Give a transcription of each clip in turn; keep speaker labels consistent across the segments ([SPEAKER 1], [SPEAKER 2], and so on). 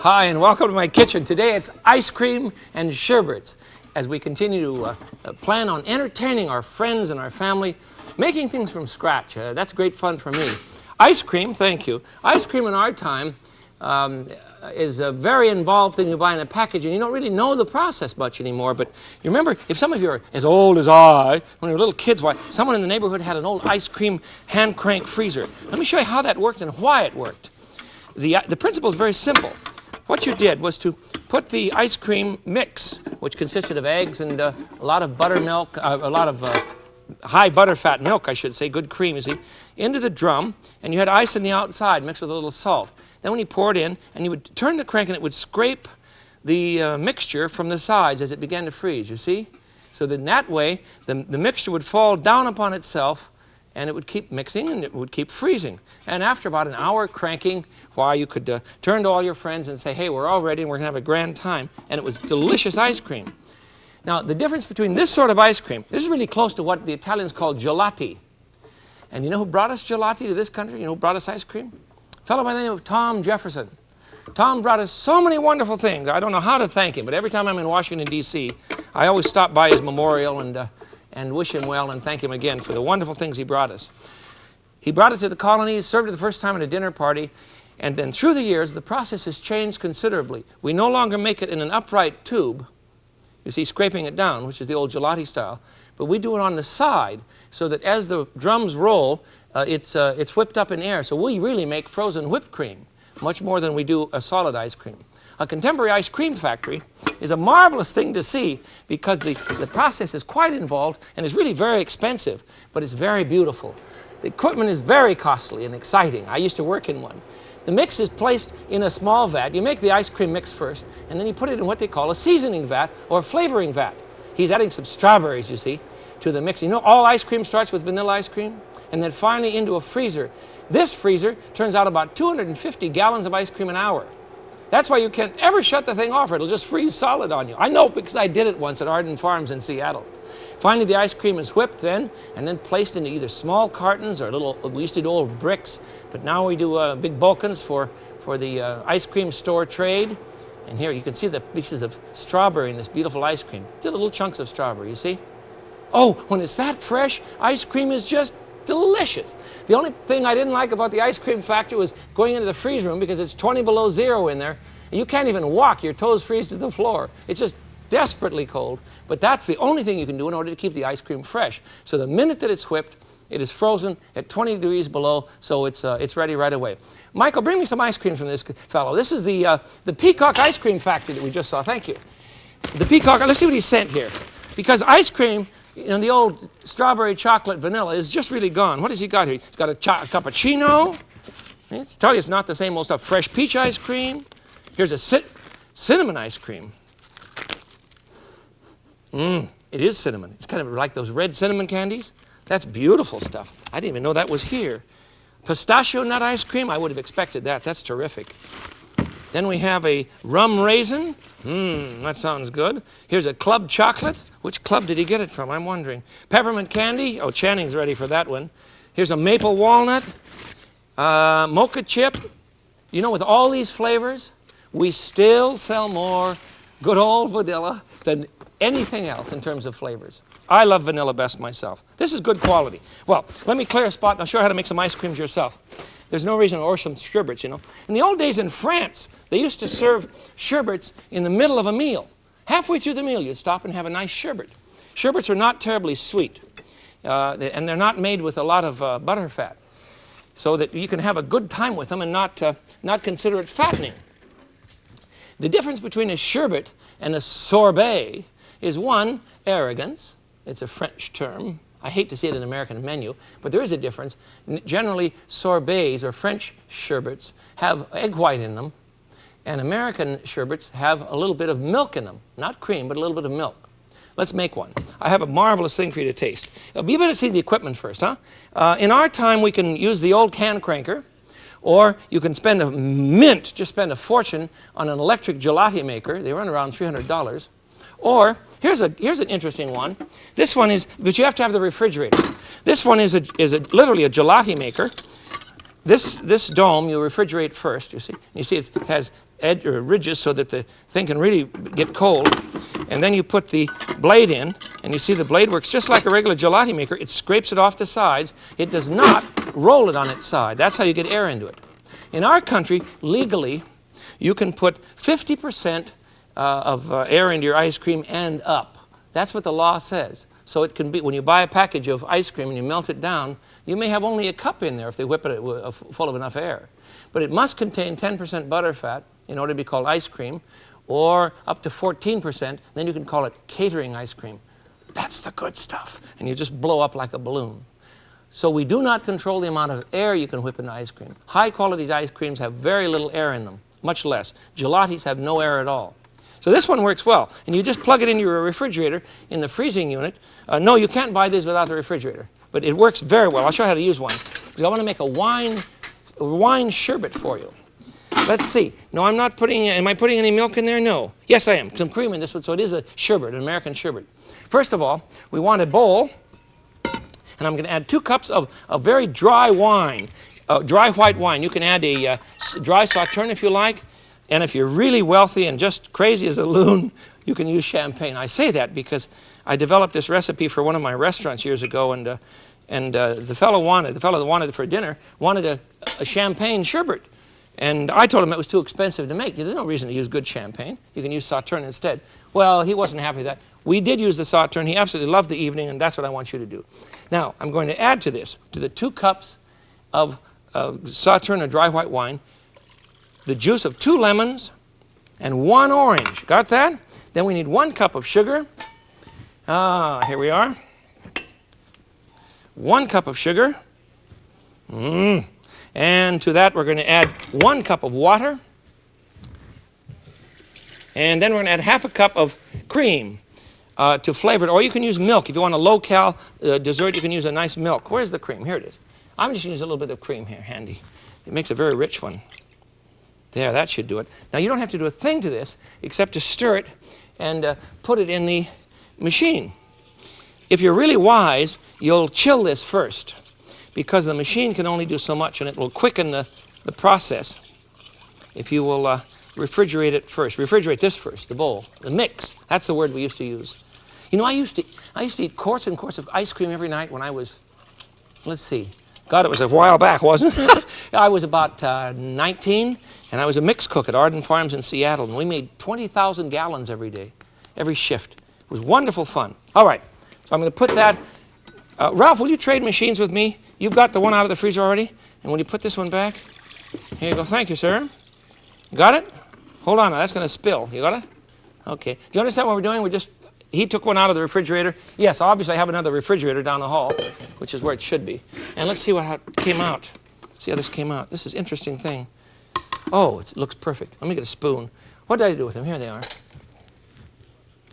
[SPEAKER 1] Hi, and welcome to my kitchen. Today it's ice cream and sherbets as we continue to plan on entertaining our friends and our family, making things from scratch. That's great fun for me. Ice cream, thank you. Ice cream in our time is a very involved thing you buy in a package, and you don't really know the process much anymore. But you remember, if some of you are as old as I, when you were little kids, why, someone in the neighborhood had an old ice cream hand crank freezer. Let me show you how that worked and why it worked. The principle is very simple. What you did was to put the ice cream mix, which consisted of eggs and a lot of buttermilk, a lot of high butterfat milk, I should say, good cream, you see, into the drum, and you had ice on the outside mixed with a little salt. Then when you pour it in, and you would turn the crank, and it would scrape the mixture from the sides as it began to freeze, you see? So that in that way, the mixture would fall down upon itself, and it would keep mixing, and it would keep freezing. And after about an hour cranking, why, you could turn to all your friends and say, hey, we're all ready, and we're going to have a grand time. And it was delicious ice cream. Now, the difference between this sort of ice cream, this is really close to what the Italians call gelati. And you know who brought us gelati to this country? You know who brought us ice cream? A fellow by the name of Tom Jefferson. Tom brought us so many wonderful things. I don't know how to thank him, but every time I'm in Washington, D.C., I always stop by his memorial and wish him well and thank him again for the wonderful things he brought us. He brought it to the colonies, served it the first time at a dinner party, and then through the years, the process has changed considerably. We no longer make it in an upright tube, you see, scraping it down, which is the old gelati style, but we do it on the side so that as the drums roll, it's whipped up in air. So we really make frozen whipped cream, much more than we do a solid ice cream. A contemporary ice cream factory is a marvelous thing to see because the process is quite involved and is really very expensive, but it's very beautiful. The equipment is very costly and exciting. I used to work in one. The mix is placed in a small vat. You make the ice cream mix first, and then you put it in what they call a seasoning vat or flavoring vat. He's adding some strawberries, you see, to the mix. You know, all ice cream starts with vanilla ice cream, and then finally into a freezer. This freezer turns out about 250 gallons of ice cream an hour. That's why you can't ever shut the thing off, or it'll just freeze solid on you. I know because I did it once at Arden Farms in Seattle. Finally, the ice cream is whipped then, and then placed into either small cartons or little, we used to do old bricks, but now we do big bulkins for the ice cream store trade. And here you can see the pieces of strawberry in this beautiful ice cream. Just little chunks of strawberry, you see? Oh, when it's that fresh, ice cream is just delicious. The only thing I didn't like about the ice cream factory was going into the freeze room because it's 20 below zero in there, and you can't even walk. Your toes freeze to the floor. It's just desperately cold, but that's the only thing you can do in order to keep the ice cream fresh. So the minute that it's whipped, it is frozen at 20 degrees below, so it's ready right away. Michael, bring me some ice cream from this fellow. This is the Peacock Ice Cream Factory that we just saw. Thank you. The Peacock, let's see what he sent here. Because ice cream, you know, the old strawberry chocolate vanilla is just really gone. What has he got here? He's got a cappuccino. Let's tell you it's not the same old stuff. Fresh peach ice cream. Here's a cinnamon ice cream. It is cinnamon. It's kind of like those red cinnamon candies. That's beautiful stuff. I didn't even know that was here. Pistachio nut ice cream. I would have expected that. That's terrific. Then we have a rum raisin. That sounds good. Here's a club chocolate. Which club did he get it from? I'm wondering. Peppermint candy. Oh, Channing's ready for that one. Here's a maple walnut. Mocha chip. You know, with all these flavors, we still sell more good old vanilla than anything else in terms of flavors. I love vanilla best myself. This is good quality. Well, let me clear a spot and I'll show you how to make some ice creams yourself. There's no reason, or some sherbets, you know. In the old days in France, they used to serve sherbets in the middle of a meal. Halfway through the meal, you'd stop and have a nice sherbet. Sherbets are not terribly sweet, and they're not made with a lot of butterfat, so that you can have a good time with them and not consider it fattening. The difference between a sherbet and a sorbet is one, arrogance. It's a French term. I hate to see it in an American menu, but there is a difference. Generally, sorbets or French sherbets have egg white in them, and American sherbets have a little bit of milk in them. Not cream, but a little bit of milk. Let's make one. I have a marvelous thing for you to taste. You better see the equipment first, huh? In our time, we can use the old can cranker, or you can spend just spend a fortune on an electric gelati maker. They run around $300. Or here's an interesting one. This one is, but you have to have the refrigerator. This one is literally a gelati maker. this dome you refrigerate first, you see. You see it has ridges so that the thing can really get cold. And then you put the blade in, and you see the blade works just like a regular gelati maker. It scrapes it off the sides. It does not roll it on its side. That's how you get air into it. In our country, legally, you can put 50% of air into your ice cream and up. That's what the law says. So it can be, when you buy a package of ice cream and you melt it down, you may have only a cup in there if they whip it full of enough air. But it must contain 10% butterfat in order to be called ice cream, or up to 14%, then you can call it catering ice cream. That's the good stuff. And you just blow up like a balloon. So we do not control the amount of air you can whip into ice cream. High quality ice creams have very little air in them, much less. Gelatis have no air at all. So this one works well. And you just plug it into your refrigerator in the freezing unit. No, you can't buy these without the refrigerator. But it works very well. I'll show you how to use one. Because I want to make a wine sherbet for you. Let's see. No, I'm not putting, am I putting any milk in there? No. Yes, I am. Some cream in this one, so it is a sherbet, an American sherbet. First of all, we want a bowl, and I'm going to add 2 cups of very dry wine, dry white wine. You can add a dry Sauterne if you like, and if you're really wealthy and just crazy as a loon, you can use champagne. I say that because I developed this recipe for one of my restaurants years ago, and the fellow that wanted it for dinner wanted a champagne sherbet. And I told him it was too expensive to make. There's no reason to use good champagne. You can use Sauterne instead. Well, he wasn't happy with that. We did use the Sauterne. He absolutely loved the evening, and that's what I want you to do. Now, I'm going to add to this, to the 2 cups of Sauterne or dry white wine, the juice of 2 lemons and 1 orange. Got that? Then we need 1 cup of sugar. Here we are. 1 cup of sugar. And to that, we're going to add 1 cup of water. And then we're going to add half a cup of cream to flavor it. Or you can use milk. If you want a low-cal dessert, you can use a nice milk. Where's the cream? Here it is. I'm just going to use a little bit of cream here, handy. It makes a very rich one. There, that should do it. Now, you don't have to do a thing to this except to stir it and put it in the machine. If you're really wise, you'll chill this first, because the machine can only do so much, and it will quicken the process if you will refrigerate it first. Refrigerate this first, the bowl, the mix. That's the word we used to use. You know, I used to eat quarts and quarts of ice cream every night when I was, let's see, God, it was a while back, wasn't it? I was about 19, and I was a mix cook at Arden Farms in Seattle, and we made 20,000 gallons every day, every shift. It was wonderful fun. All right, so I'm going to put that. Ralph, will you trade machines with me? You've got the one out of the freezer already, and will you put this one back? Here you go. Thank you, sir. Got it? Hold on, now that's going to spill. You got it? Okay. Do you understand what we're doing? He took one out of the refrigerator. Yes, obviously I have another refrigerator down the hall, which is where it should be. And let's see how it came out. See how this came out. This is an interesting thing. Oh, it looks perfect. Let me get a spoon. What did I do with them? Here they are.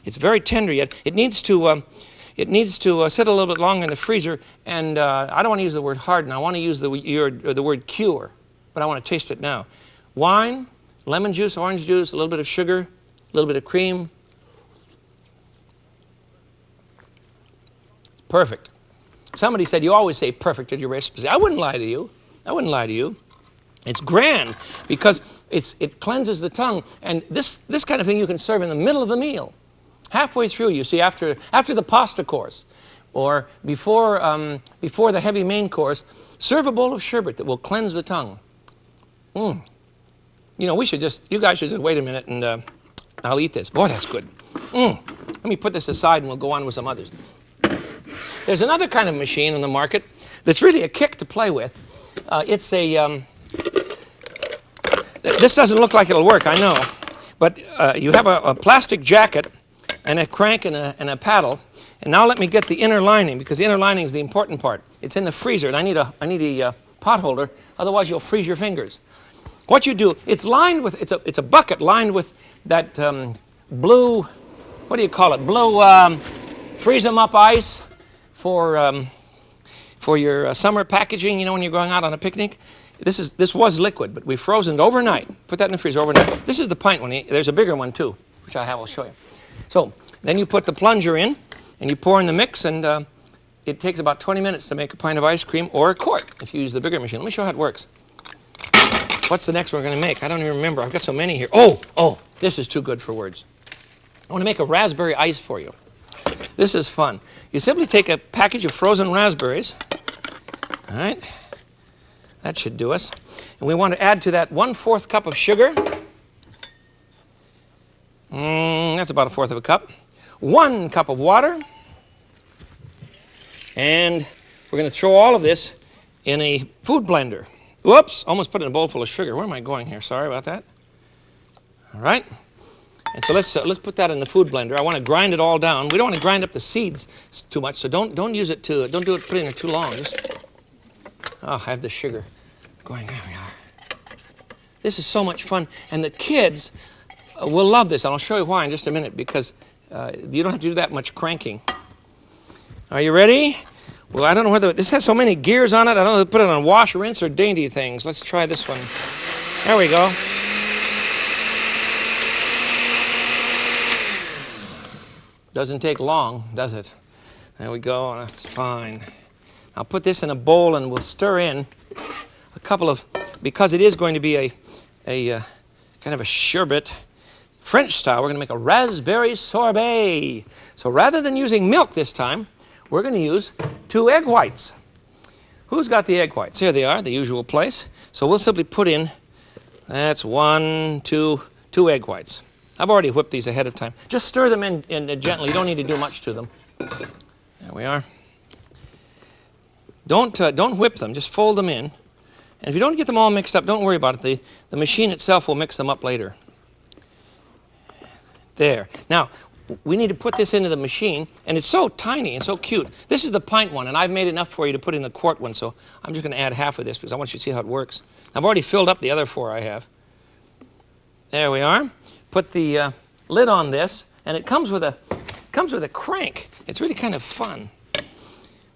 [SPEAKER 1] It's very tender yet. It needs to sit a little bit longer in the freezer, and I don't want to use the word harden. I want to use the word cure, but I want to taste it now. Wine, lemon juice, orange juice, a little bit of sugar, a little bit of cream. Perfect. Somebody said you always say perfect at your recipes. I wouldn't lie to you. I wouldn't lie to you. It's grand because it cleanses the tongue, and this kind of thing you can serve in the middle of the meal. Halfway through, you see, after the pasta course, or before the heavy main course, serve a bowl of sherbet that will cleanse the tongue. You know, you guys should just wait a minute, and I'll eat this. Boy, that's good. Let me put this aside, and we'll go on with some others. There's another kind of machine on the market that's really a kick to play with. It's a. This doesn't look like it'll work, I know, but you have a plastic jacket and a crank and a paddle. And now let me get the inner lining, because the inner lining is the important part. It's in the freezer, and I need a pot holder, otherwise you'll freeze your fingers. What you do, it's lined with, it's a bucket lined with that blue, what do you call it? Blue freeze 'em up ice for your summer packaging, you know, when you're going out on a picnic. This was liquid, but we frozen it overnight. Put that in the freezer overnight. This is the pint one. There's a bigger one too, which I'll show you. So then you put the plunger in, and you pour in the mix, and it takes about 20 minutes to make a pint of ice cream, or a quart if you use the bigger machine. Let me show you how it works. What's the next one we're going to make? I don't even remember. I've got so many here. Oh, this is too good for words. I want to make a raspberry ice for you. This is fun. You simply take a package of frozen raspberries. All right. That should do us. And we want to add to that 1/4 cup of sugar. That's about 1/4 cup. 1 cup of water. And we're going to throw all of this in a food blender. Whoops, almost put it in a bowl full of sugar. Where am I going here? Sorry about that. All right. And so let's put that in the food blender. I want to grind it all down. We don't want to grind up the seeds too much, so don't put it in there too long. I have the sugar going. There we are. This is so much fun, and the kids will love this. And I'll show you why in just a minute, because you don't have to do that much cranking. Are you ready? Well, I don't know whether this has so many gears on it. I don't know whether to put it on wash, rinse, or dainty things. Let's try this one. There we go. Doesn't take long, does it? There we go. That's fine. I'll put this in a bowl and we'll stir in a couple of, because it is going to be a kind of a sherbet, French style. We're going to make a raspberry sorbet. So rather than using milk this time, we're going to use 2 egg whites. Who's got the egg whites? Here they are, the usual place. So we'll simply put in, that's 1, 2 egg whites. I've already whipped these ahead of time. Just stir them in gently. You don't need to do much to them. There we are. Don't whip them. Just fold them in. And if you don't get them all mixed up, don't worry about it. The machine itself will mix them up later. There. Now, we need to put this into the machine, and it's so tiny and so cute. This is the pint one, and I've made enough for you to put in the quart one, so I'm just going to add half of this because I want you to see how it works. I've already filled up the other 4 I have. There we are. Put the lid on this, and it comes with a crank. It's really kind of fun.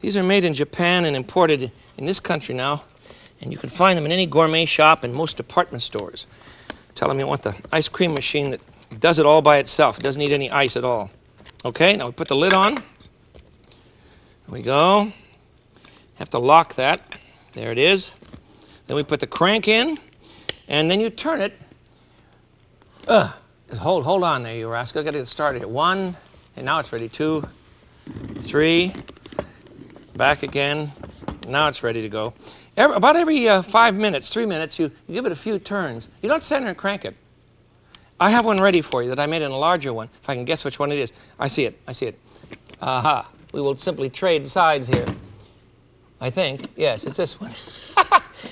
[SPEAKER 1] These are made in Japan and imported in this country now, and you can find them in any gourmet shop and most department stores. Tell them you want the ice cream machine that does it all by itself. It doesn't need any ice at all. Okay, now we put the lid on. There we go. Have to lock that. There it is. Then we put the crank in, and then you turn it. Hold on there, you rascal. Got to get started. 1, and now it's ready. 2, 3. Back again. Now it's ready to go. About every 5 minutes, 3 minutes, you give it a few turns. You don't stand there and crank it. I have one ready for you that I made in a larger one, if I can guess which one it is. I see it. Aha. We will simply trade sides here. I think. Yes, it's this one.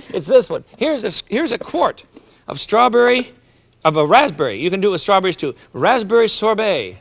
[SPEAKER 1] It's this one. Here's a quart of a raspberry. You can do it with strawberries too. Raspberry sorbet.